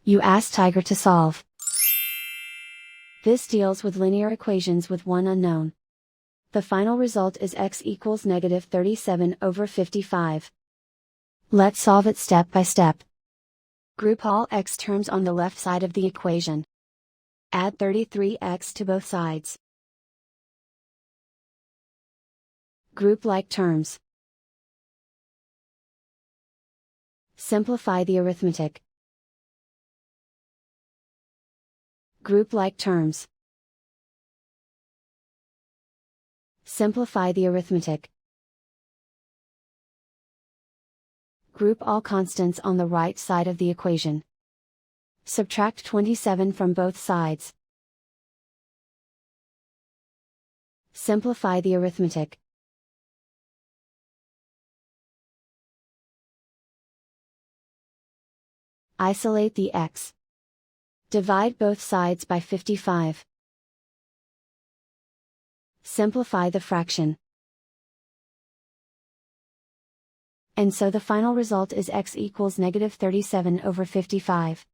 You ask Tiger to solve. This deals with linear equations with one unknown. The final result is x equals negative 37 over 55. Let's solve it step by step. Group all x terms on the left side of the equation. Add 33x to both sides. Group like terms. Simplify the arithmetic. Group like terms. Simplify the arithmetic. Group all constants on the right side of the equation. Subtract 27 from both sides. Simplify the arithmetic. Isolate the x. Divide both sides by 55. Simplify the fraction. And so the final result is x equals negative 37 over 55.